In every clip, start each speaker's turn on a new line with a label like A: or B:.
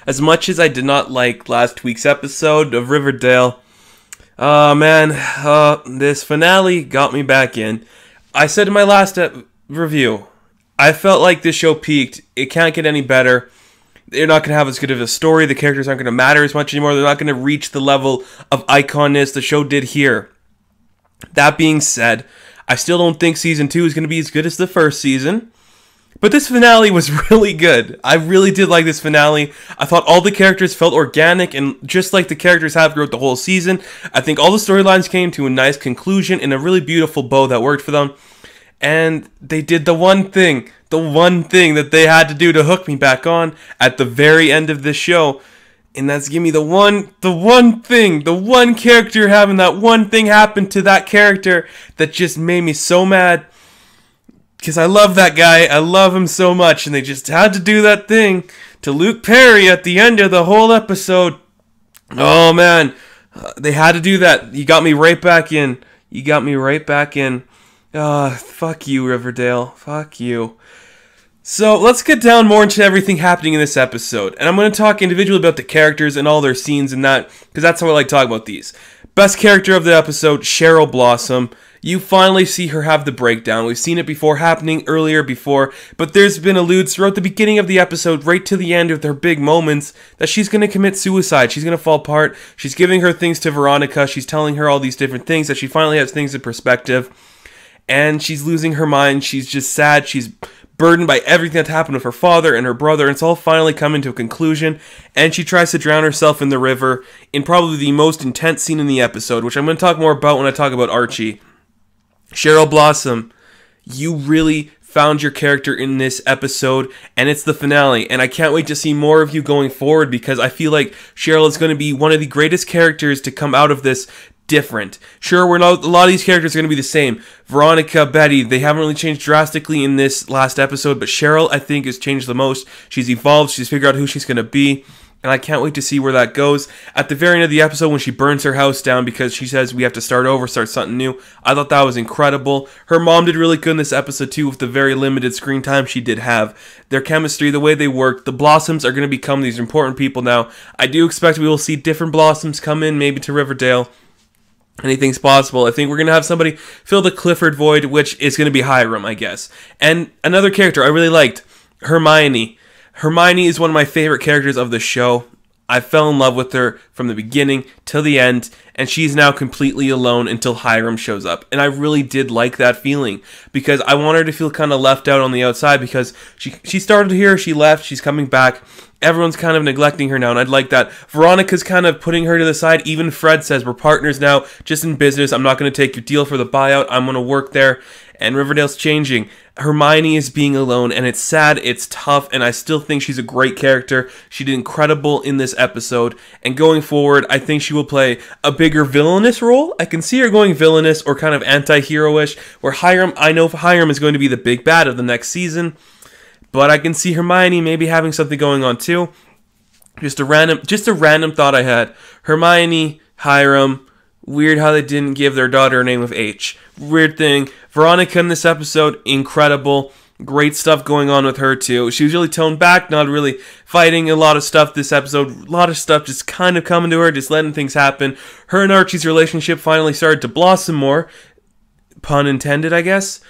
A: As much as I did not like last week's episode of Riverdale, oh man, this finale got me back in. I said in my last review, I felt like this show peaked. It can't get any better. They're not going to have as good of a story. The characters aren't going to matter as much anymore. They're not going to reach the level of iconness the show did here. That being said, I still don't think Season 2 is going to be as good as the first season. But this finale was really good. I really did like this finale. I thought all the characters felt organic and just like the characters have throughout the whole season. I think all the storylines came to a nice conclusion and a really beautiful bow that worked for them. And they did the one thing that they had to do to hook me back on at the very end of this show. And that's give me the one character having that one thing happen to that character that just made me so mad. Because I love that guy, I love him so much, and they just had to do that thing to Luke Perry at the end of the whole episode. Oh man, they had to do that. You got me right back in. Fuck you, Riverdale. Fuck you. So, let's get down more into everything happening in this episode. And I'm going to talk individually about the characters and all their scenes and that, because that's how I like to talk about these. Best character of the episode, Cheryl Blossom. You finally see her have the breakdown. We've seen it happening earlier before, but there's been alludes throughout the beginning of the episode, right to the end of their big moments, that she's going to commit suicide. She's going to fall apart. She's giving her things to Veronica. She's telling her all these different things, that she finally has things in perspective. And she's losing her mind. She's just sad. She's burdened by everything that's happened with her father and her brother. And it's all finally coming to a conclusion. And she tries to drown herself in the river in probably the most intense scene in the episode, which I'm going to talk more about when I talk about Archie. Cheryl Blossom, you really found your character in this episode, and it's the finale, and I can't wait to see more of you going forward, because I feel like Cheryl is going to be one of the greatest characters to come out of this different. Sure, a lot of these characters are going to be the same. Veronica, Betty, they haven't really changed drastically in this last episode, but Cheryl, I think, has changed the most. She's evolved, she's figured out who she's going to be, and I can't wait to see where that goes. At the very end of the episode, when she burns her house down because she says we have to start over, start something new, I thought that was incredible. Her mom did really good in this episode too, with the very limited screen time she did have. Their chemistry, the way they work, the Blossoms are going to become these important people now. I do expect we will see different Blossoms come in, maybe to Riverdale. Anything's possible. I think we're going to have somebody fill the Clifford void, which is going to be Hiram, I guess. And another character I really liked, Hermione. Hermione is one of my favorite characters of the show. I fell in love with her from the beginning till the end, and she's now completely alone until Hiram shows up. And I really did like that feeling, because I want her to feel kind of left out on the outside, because she started here, she left, she's coming back. Everyone's kind of neglecting her now, and I'd like that. Veronica's kind of putting her to the side. Even Fred says, we're partners now, just in business. I'm not going to take your deal for the buyout. I'm going to work there. And Riverdale's changing. Hermione is being alone, and it's sad, it's tough, and I still think she's a great character. She did incredible in this episode, and going forward, I think she will play a bigger villainous role. I can see her going villainous or kind of anti-hero-ish, where I know Hiram is going to be the big bad of the next season, but I can see Hermione maybe having something going on too. Just a random thought I had. Hermione, Hiram, weird how they didn't give their daughter a name of H. Weird thing. Veronica in this episode, incredible. Great stuff going on with her too. She was really toned back, not really fighting a lot of stuff this episode. A lot of stuff just kind of coming to her, just letting things happen. Her and Archie's relationship finally started to blossom more. Pun intended, I guess.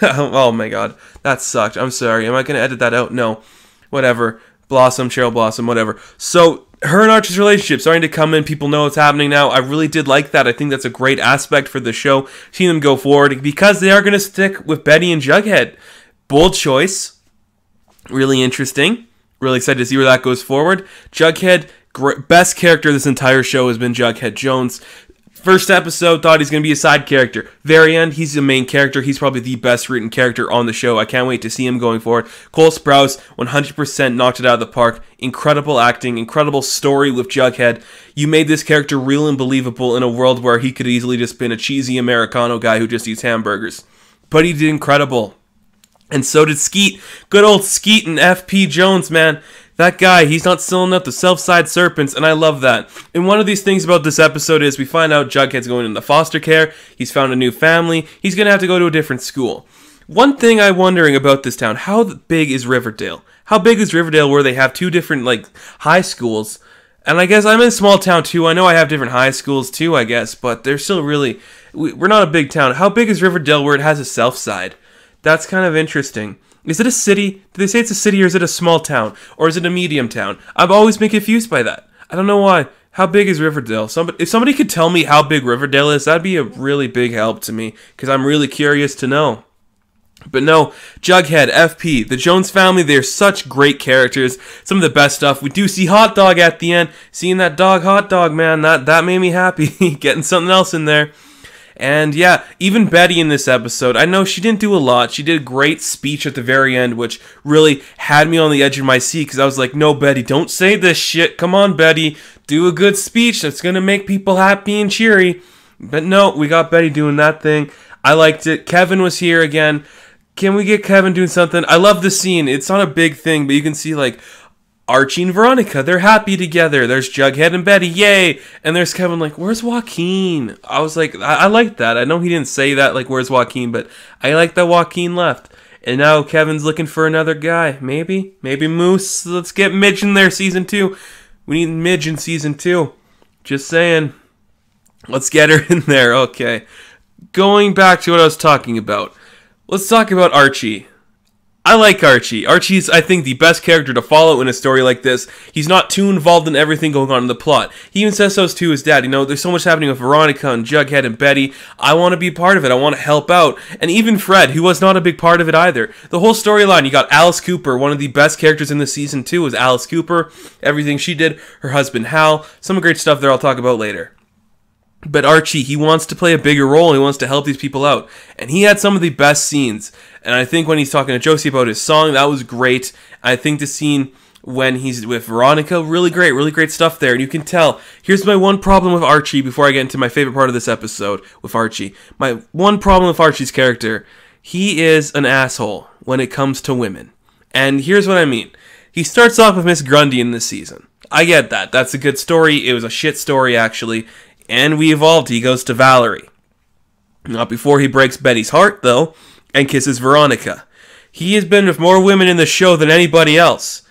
A: Oh my god, that sucked. I'm sorry. Am I going to edit that out? No. Whatever. Blossom, Cheryl Blossom, whatever. So, her and Archie's relationship starting to come in. People know what's happening now. I really did like that. I think that's a great aspect for the show. Seeing them go forward, because they are going to stick with Betty and Jughead. Bold choice. Really interesting. Really excited to see where that goes forward. Jughead, best character of this entire show has been Jughead Jones. First episode, thought he's going to be a side character. Very end, he's the main character. He's probably the best written character on the show. I can't wait to see him going forward. Cole Sprouse, 100% knocked it out of the park. Incredible acting, incredible story with Jughead. You made this character real and believable in a world where he could easily just been a cheesy Americano guy who just eats hamburgers. But he did incredible. And so did Skeet. Good old Skeet and F.P. Jones, man. That guy, he's not selling out the self-side serpents, and I love that. And one of these things about this episode is we find out Jughead's going into foster care. He's found a new family. He's going to have to go to a different school. One thing I'm wondering about this town, how big is Riverdale? How big is Riverdale where they have two different, like, high schools? And I guess I'm in a small town, too. I know I have different high schools, too, I guess. But they're still really... We're not a big town. How big is Riverdale where it has a south side? That's kind of interesting. Is it a city? Do they say it's a city or is it a small town? Or is it a medium town? I've always been confused by that. I don't know why. How big is Riverdale? If somebody could tell me how big Riverdale is, that'd be a really big help to me. Because I'm really curious to know. But no, Jughead, FP, the Jones family, they're such great characters. Some of the best stuff. We do see Hot Dog at the end. Seeing that dog, Hot Dog, man, that made me happy. Getting something else in there. And yeah, even Betty in this episode, I know she didn't do a lot. She did a great speech at the very end, which really had me on the edge of my seat. Because I was like, no, Betty, don't say this shit. Come on, Betty. Do a good speech that's going to make people happy and cheery. But no, we got Betty doing that thing. I liked it. Kevin was here again. Can we get Kevin doing something? I love the scene. It's not a big thing, but you can see, like, Archie and Veronica. They're happy together. There's Jughead and Betty. Yay! And there's Kevin like, where's Joaquin? I was like, I like that. I know he didn't say that, like, where's Joaquin? But I like that Joaquin left. And now Kevin's looking for another guy. Maybe Moose. Let's get Midge in there, Season 2. We need Midge in Season 2. Just saying. Let's get her in there. Okay. Going back to what I was talking about. Let's talk about Archie. I like Archie. Archie's, I think, the best character to follow in a story like this. He's not too involved in everything going on in the plot. He even says so to his dad. You know, there's so much happening with Veronica and Jughead and Betty. I want to be part of it. I want to help out. And even Fred, who was not a big part of it either. The whole storyline, you got Alice Cooper. One of the best characters in this season, too, was Alice Cooper. Everything she did. Her husband, Hal. Some great stuff there I'll talk about later. But Archie, he wants to play a bigger role. He wants to help these people out. And he had some of the best scenes. And I think when he's talking to Josie about his song, that was great. I think the scene when he's with Veronica, really great stuff there. And you can tell. Here's my one problem with Archie before I get into my favorite part of this episode with Archie. My one problem with Archie's character, he is an asshole when it comes to women. And here's what I mean. He starts off with Miss Grundy in this season. I get that. That's a good story. It was a shit story, actually. And we evolved. He goes to Valerie. Not before he breaks Betty's heart, though, and kisses Veronica. He has been with more women in the show than anybody else.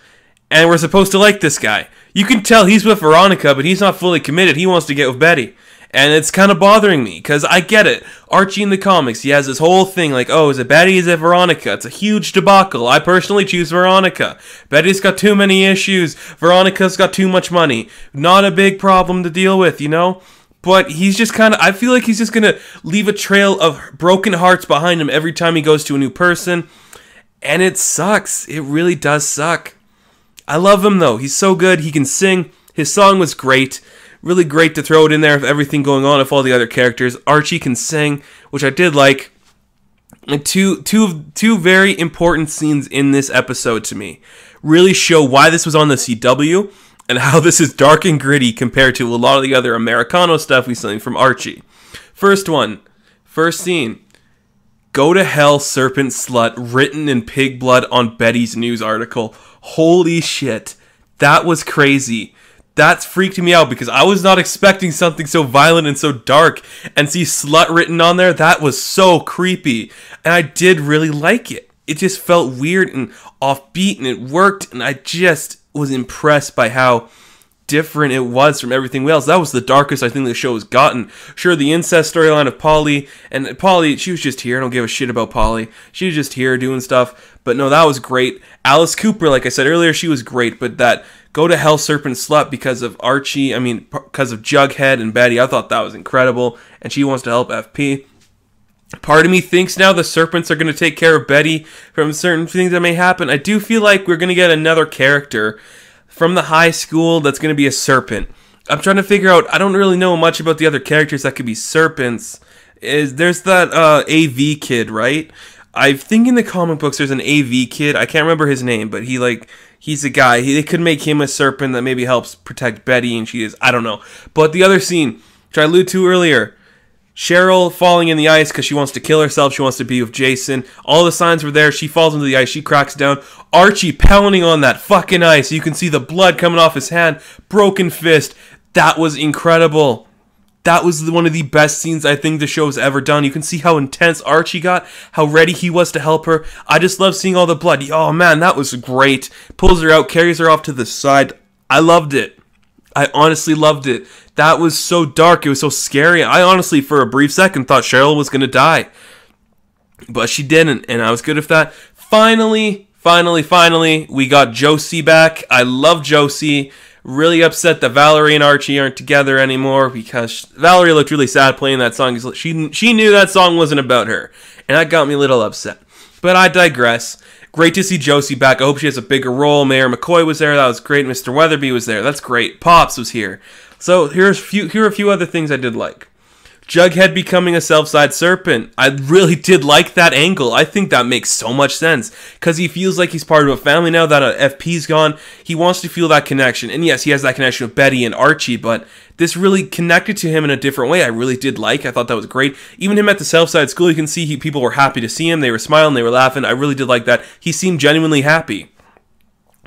A: And we're supposed to like this guy. You can tell he's with Veronica, but he's not fully committed. He wants to get with Betty. And it's kind of bothering me, because I get it. Archie in the comics, he has this whole thing like, oh, is it Betty, is it Veronica? It's a huge debacle. I personally choose Veronica. Betty's got too many issues. Veronica's got too much money. Not a big problem to deal with, you know? But he's just kind of, I feel like he's just going to leave a trail of broken hearts behind him every time he goes to a new person. And it sucks. It really does suck. I love him, though. He's so good. He can sing. His song was great. Really great to throw it in there with everything going on with all the other characters. Archie can sing, which I did like. And two very important scenes in this episode to me really show why this was on the CW. And how this is dark and gritty compared to a lot of the other Americano stuff we've seen from Archie. First scene. Go to hell, serpent slut, written in pig blood on Betty's news article. Holy shit. That was crazy. That freaked me out because I was not expecting something so violent and so dark. And see slut written on there, that was so creepy. And I did really like it. It just felt weird and offbeat and it worked. And I just was impressed by how different it was from everything else. That was the darkest I think the show has gotten. Sure, the incest storyline of Polly, and Polly, she was just here. I don't give a shit about Polly. She was just here doing stuff. But no, that was great. Alice Cooper, like I said earlier, she was great. But that go to hell serpent slut because of Archie, because of Jughead and Betty, I thought that was incredible. And she wants to help FP. Part of me thinks now the serpents are going to take care of Betty from certain things that may happen. I do feel like we're going to get another character from the high school that's going to be a serpent. I'm trying to figure out, I don't really know much about the other characters that could be serpents. There's that AV kid, right? I think in the comic books there's an AV kid. I can't remember his name, but he's a guy. They could make him a serpent that maybe helps protect Betty, and she is, I don't know. But the other scene, which I alluded to earlier, Cheryl falling in the ice because she wants to kill herself. She wants to be with Jason. All the signs were there. She falls into the ice. She cracks down. Archie pounding on that fucking ice. You can see the blood coming off his hand. Broken fist. That was incredible. That was one of the best scenes I think the show has ever done. You can see how intense Archie got, how ready he was to help her. I just love seeing all the blood. Oh man, that was great. Pulls her out, carries her off to the side. I loved it. I honestly loved it. That was so dark. It was so scary. I honestly, for a brief second, thought Cheryl was going to die. But she didn't, and I was good with that. Finally, we got Josie back. I love Josie. Really upset that Valerie and Archie aren't together anymore because Valerie looked really sad playing that song. She knew that song wasn't about her, and that got me a little upset. But I digress. Great to see Josie back. I hope she has a bigger role. Mayor McCoy was there. That was great. Mr. Weatherby was there. That's great. Pops was here. So here are a few other things I did like. Jughead becoming a self-side serpent. I really did like that angle. I think that makes so much sense. Because he feels like he's part of a family now that FP's gone. He wants to feel that connection. And yes, he has that connection with Betty and Archie, but this really connected to him in a different way. I really did like. I thought that was great. Even him at the Southside School, you can see people were happy to see him. They were smiling, they were laughing. I really did like that. He seemed genuinely happy.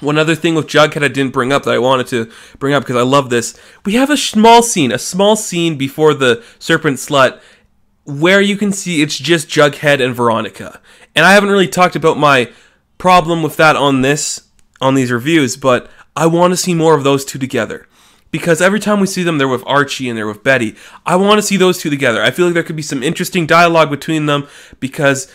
A: One other thing with Jughead I didn't bring up that I wanted to bring up because I love this. We have a small scene before the Serpent Slut where you can see it's just Jughead and Veronica. And I haven't really talked about my problem with that on these reviews, but I want to see more of those two together. Because every time we see them, they're with Archie and they're with Betty. I want to see those two together. I feel like there could be some interesting dialogue between them because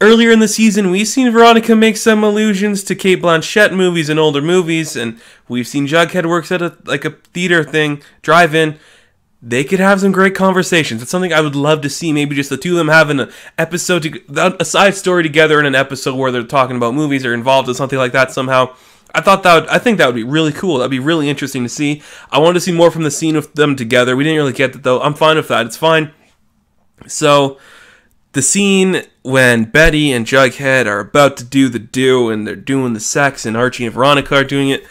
A: earlier in the season, we've seen Veronica make some allusions to Cate Blanchett movies and older movies, and we've seen Jughead works at a theater thing, drive-in. They could have some great conversations. It's something I would love to see. Maybe just the two of them having a side story together in an episode where they're talking about movies or involved in something like that somehow. I think that would be really cool. That'd be really interesting to see. I wanted to see more from the scene with them together. We didn't really get that though. I'm fine with that. It's fine. So the scene when Betty and Jughead are about to do the do and they're doing the sex and Archie and Veronica are doing it,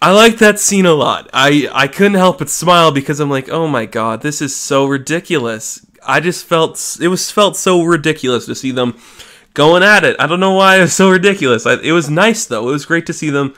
A: I like that scene a lot. I couldn't help but smile because I'm like, oh my god, this is so ridiculous. I just felt so ridiculous to see them going at it. I don't know why it was so ridiculous. It was nice though. It was great to see them.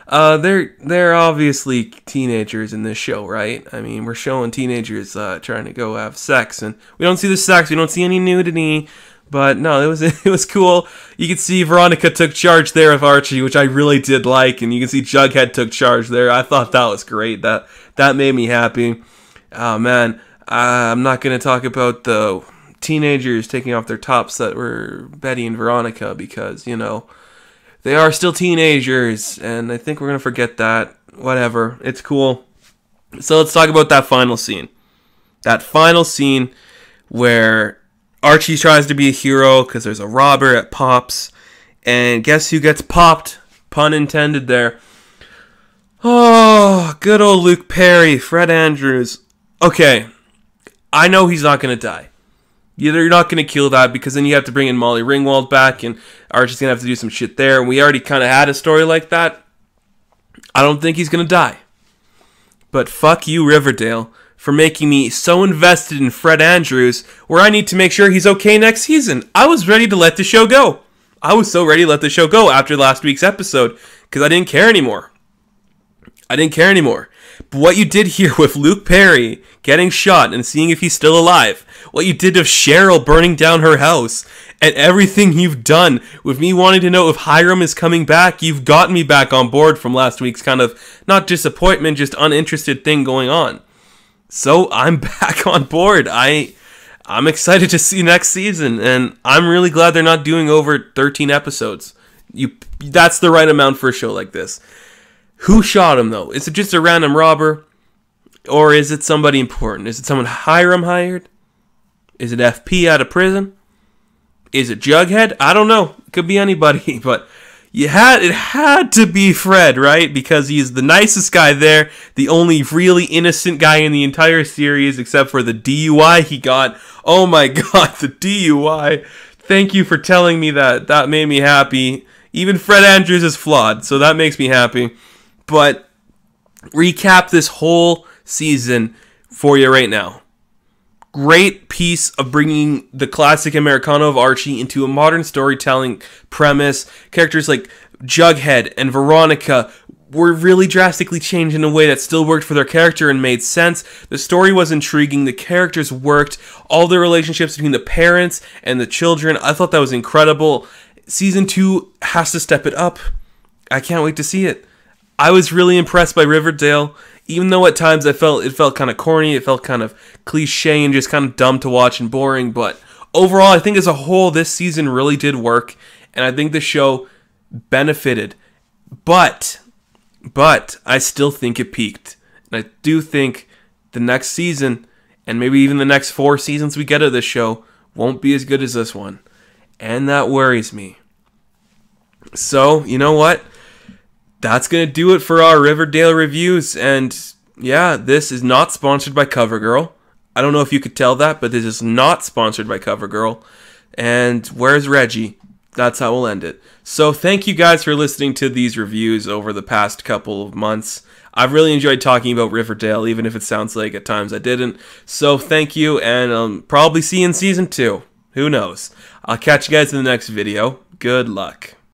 A: They're obviously teenagers in this show, right? I mean, we're showing teenagers trying to go have sex, and we don't see the sex. We don't see any nudity. But no, it was cool. You can see Veronica took charge there of Archie, which I really did like, and you can see Jughead took charge there. I thought that was great. That made me happy. Oh man, I'm not gonna talk about the teenagers taking off their tops that were Betty and Veronica because they are still teenagers, and I think we're gonna forget that. Whatever, it's cool. So let's talk about that final scene. That final scene where Archie tries to be a hero because there's a robber at Pop's, and guess who gets popped? Pun intended there. Oh, good old Luke Perry, Fred Andrews. Okay, I know he's not going to die. You're not going to kill that because then you have to bring in Molly Ringwald back, and Archie's going to have to do some shit there, and we already kind of had a story like that. I don't think he's going to die. But fuck you, Riverdale, for making me so invested in Fred Andrews where I need to make sure he's okay next season. I was ready to let the show go. I was so ready to let the show go after last week's episode because I didn't care anymore. But what you did here with Luke Perry getting shot and seeing if he's still alive, what you did of Cheryl burning down her house, and everything you've done with me wanting to know if Hiram is coming back, you've gotten me back on board from last week's kind of, not disappointment, just uninterested thing going on. So I'm back on board. I'm excited to see next season, and I'm really glad they're not doing over 13 episodes. That's the right amount for a show like this. Who shot him, though? Is it just a random robber? Or is it somebody important? Is it someone Hiram hired? Is it FP out of prison? Is it Jughead? I don't know. It could be anybody, but it had to be Fred, right? Because he's the nicest guy there, the only really innocent guy in the entire series, except for the DUI he got. Oh my god, the DUI. Thank you for telling me that. That made me happy. Even Fred Andrews is flawed, so that makes me happy. But recap this whole season for you right now. Great piece of bringing the classic Americano of Archie into a modern storytelling premise. Characters like Jughead and Veronica were really drastically changed in a way that still worked for their character and made sense. The story was intriguing, the characters worked, all the relationships between the parents and the children, I thought that was incredible. Season 2 has to step it up. I can't wait to see it. I was really impressed by Riverdale, even though at times it felt kind of corny, it felt kind of cliche and just kind of dumb to watch and boring, but overall, I think as a whole, this season really did work, and I think the show benefited. But I still think it peaked. And I do think the next season, and maybe even the next 4 seasons we get of this show, won't be as good as this one. And that worries me. So, you know what? That's going to do it for our Riverdale reviews. And yeah, this is not sponsored by CoverGirl. I don't know if you could tell that, but this is not sponsored by CoverGirl. And where's Reggie? That's how we'll end it. So thank you guys for listening to these reviews over the past couple of months. I've really enjoyed talking about Riverdale, even if it sounds like at times I didn't. So thank you, and I'll probably see you in Season 2. Who knows? I'll catch you guys in the next video. Good luck.